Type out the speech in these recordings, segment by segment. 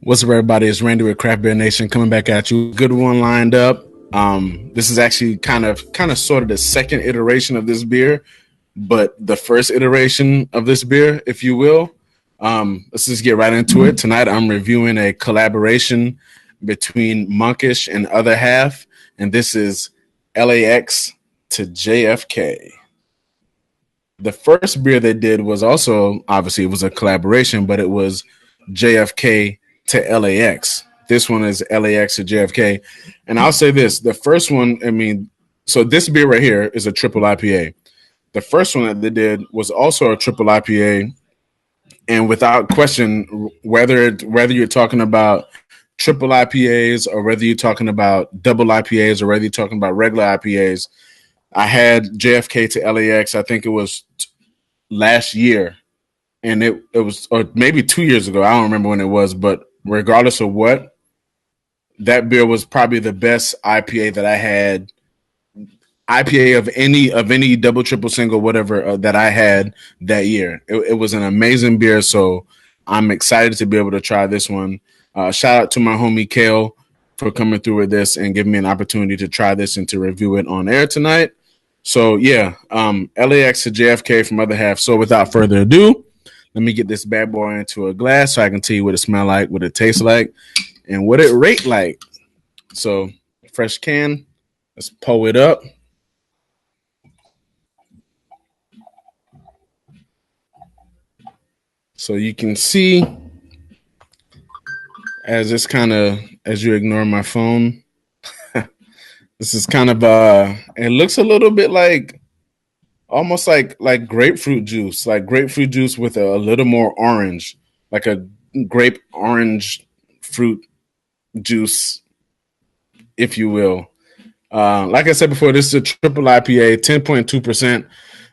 What's up, everybody? It's Randy with Craft Beer Nation coming back at you. Good one lined up. This is actually kind of sort of the second iteration of this beer, but the first iteration of this beer, if you will. Let's just get right into it. Tonight, I'm reviewing a collaboration between Monkish and Other Half, and this is LAX to JFK. The first beer they did was also, obviously, it was a collaboration, but it was JFK to LAX. This one is LAX to JFK. And I'll say this, the first one, so this beer right here is a triple IPA. The first one that they did was also a triple IPA. And without question, whether you're talking about triple IPAs or whether you're talking about double IPAs or whether you're talking about regular IPAs, I had JFK to LAX, I think it was last year. And it was, or maybe 2 years ago. I don't remember when it was, but regardless of what, that beer was probably the best IPA that I had. IPA of any double, triple, single, whatever that I had that year. It was an amazing beer, so I'm excited to be able to try this one. Shout out to my homie Kale for coming through with this and giving me an opportunity to try this and to review it on air tonight. So yeah, LAX to JFK from Other Half. So without further ado, let me get this bad boy into a glass so I can tell you what it smells like, what it tastes like, and what it rate like. So, fresh can. Let's pull it up. So you can see as you ignore my phone, this is kind of it looks a little bit like almost like grapefruit juice with a little more orange, like a grape orange fruit juice, if you will. Like I said before, this is a triple IPA, 10.2%.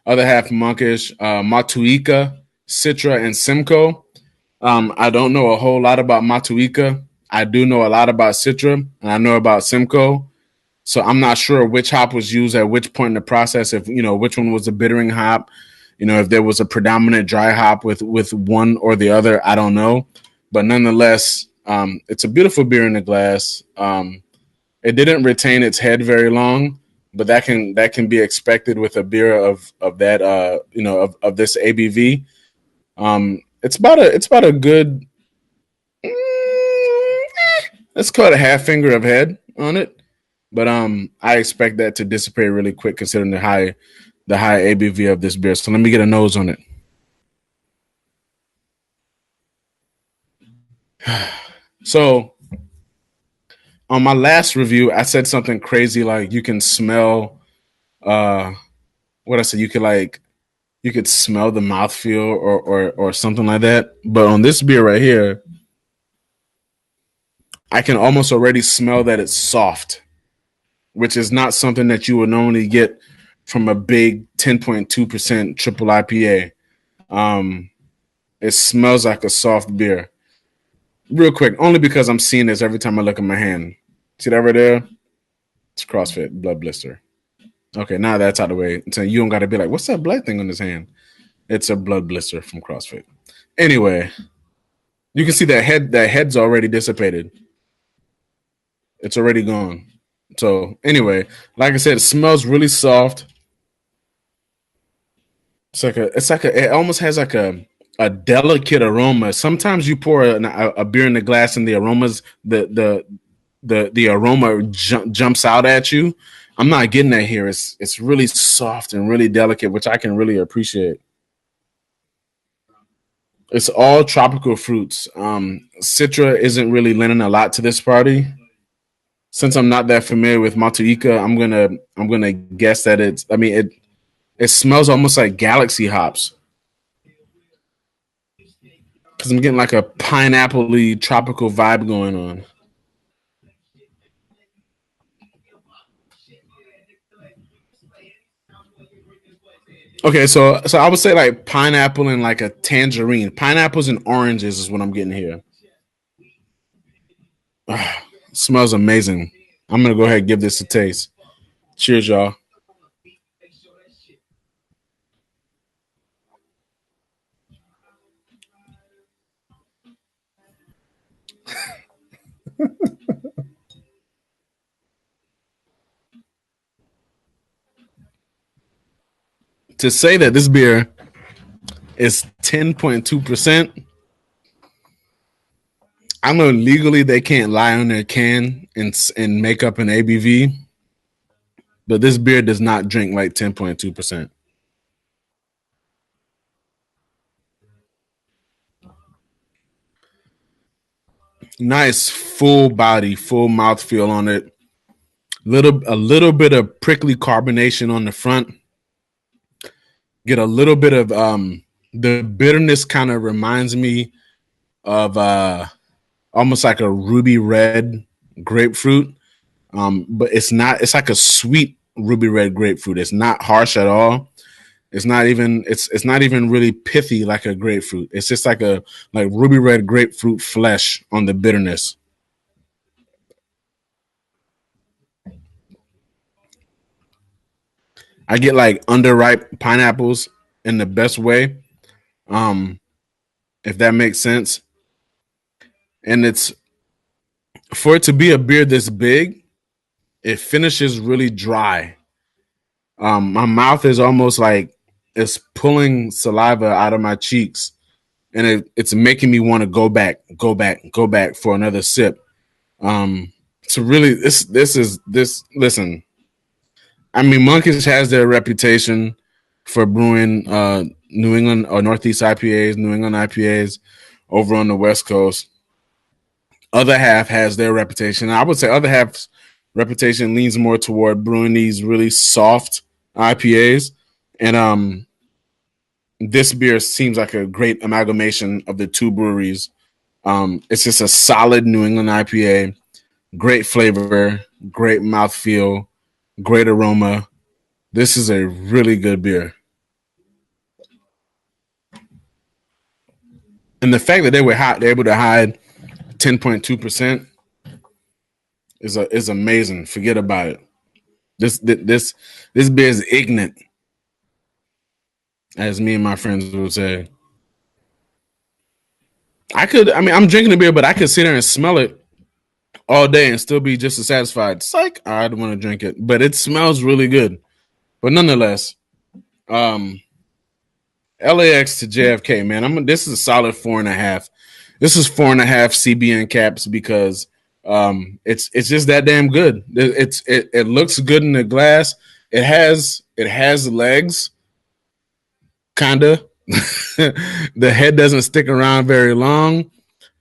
Other Half Monkish, Motueka, Citra, and Simcoe. I don't know a whole lot about Motueka. I do know a lot about Citra, and I know about Simcoe. So I'm not sure which hop was used at which point in the process, if which one was a bittering hop, if there was a predominant dry hop with one or the other, I don't know. But nonetheless, it's a beautiful beer in the glass. It didn't retain its head very long, but that can be expected with a beer of that of this ABV. It's about a good let's call it a half finger of head on it. But I expect that to dissipate really quick considering the high ABV of this beer. So let me get a nose on it. So on my last review, I said something crazy like you can smell what I said, you could smell the mouthfeel or something like that. But on this beer right here, I can almost already smell that it's soft, which is not something that you would normally get from a big 10.2% triple IPA. It smells like a soft beer. Real quick, only because I'm seeing this every time I look at my hand. See that right there? It's CrossFit blood blister. Okay, now that's out of the way. So you don't got to be like, what's that blood thing on his hand? It's a blood blister from CrossFit. Anyway, you can see that head's already dissipated. It's already gone. So anyway, like I said, it smells really soft. It almost has like a delicate aroma. Sometimes you pour a beer in the glass and the aromas, the aroma jumps out at you. I'm not getting that here. It's really soft and really delicate, which I can really appreciate. It's all tropical fruits. Citra isn't really lending a lot to this party. Since I'm not that familiar with Motueka, I'm gonna guess that it smells almost like galaxy hops because I'm getting like a pineapple-y tropical vibe going on. Okay, so I would say like pineapple and like a tangerine. Pineapples and oranges is what I'm getting here. Smells amazing. I'm gonna go ahead and give this a taste. Cheers, y'all. To say that this beer is 10.2%, I know legally they can't lie on their can and make up an ABV, but this beer does not drink like 10.2%. Nice full body, full mouth feel on it. A little bit of prickly carbonation on the front. Get a little bit of the bitterness kind of reminds me of almost like a ruby red grapefruit. But it's not, it's like a sweet ruby red grapefruit. It's not harsh at all. It's not even really pithy like a grapefruit. It's just like a like ruby red grapefruit flesh on the bitterness. I get like underripe pineapples in the best way, um, if that makes sense. And it's for it to be a beer this big, it finishes really dry. My mouth is almost like it's pulling saliva out of my cheeks, and it's making me want to go back, go back, go back for another sip. So really, this is this. Listen, I mean, Monkish has their reputation for brewing New England or Northeast IPAs, New England IPAs over on the West Coast. Other half has their reputation. I would say other half's reputation leans more toward brewing these really soft IPAs. And this beer seems like a great amalgamation of the two breweries. It's just a solid New England IPA, great flavor, great mouthfeel, great aroma. This is a really good beer. And the fact that they're able to hide 10.2% is amazing. Forget about it. This beer is ignorant, as me and my friends would say. I mean, I'm drinking the beer, but I could sit there and smell it all day and still be just as satisfied. It's like I don't want to drink it, but it smells really good. But nonetheless, um, LAX to JFK, man. This is a solid 4.5. This is 4.5 CBN caps because it's just that damn good. It looks good in the glass. It has legs, kinda. The head doesn't stick around very long.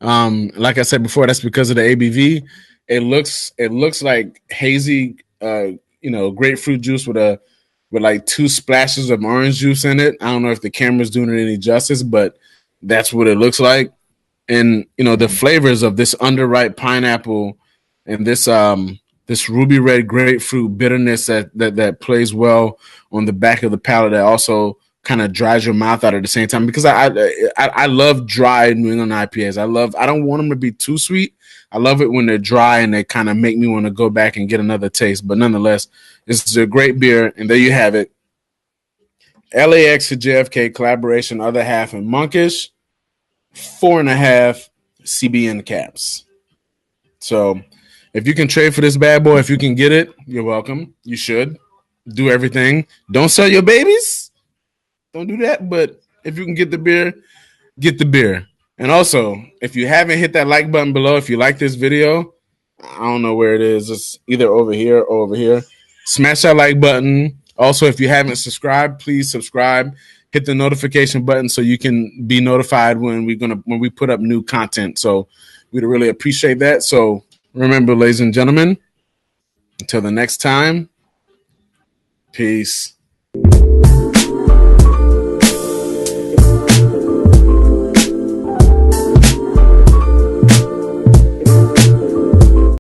Like I said before, that's because of the ABV. It looks like hazy, grapefruit juice with like two splashes of orange juice in it. I don't know if the camera's doing it any justice, but that's what it looks like. And the flavors of this underripe pineapple and this ruby red grapefruit bitterness that plays well on the back of the palate, that also kind of dries your mouth out at the same time, because I love dry New England IPAs. I don't want them to be too sweet. I love it when they're dry and they kind of make me want to go back and get another taste. But nonetheless, this is a great beer, and there you have it. LAX to JFK collaboration, other half and Monkish, 4.5 CBN caps. So if you can trade for this bad boy, if you can get it, you're welcome. You should do everything. Don't sell your babies. Don't do that. But if you can get the beer, get the beer. And also, if you haven't hit that like button below, if you like this video, I don't know where it is. It's either over here or over here. Smash that like button. Also, if you haven't subscribed, please subscribe. Hit the notification button so you can be notified when we put up new content. So we'd really appreciate that. So remember, ladies and gentlemen, until the next time, peace.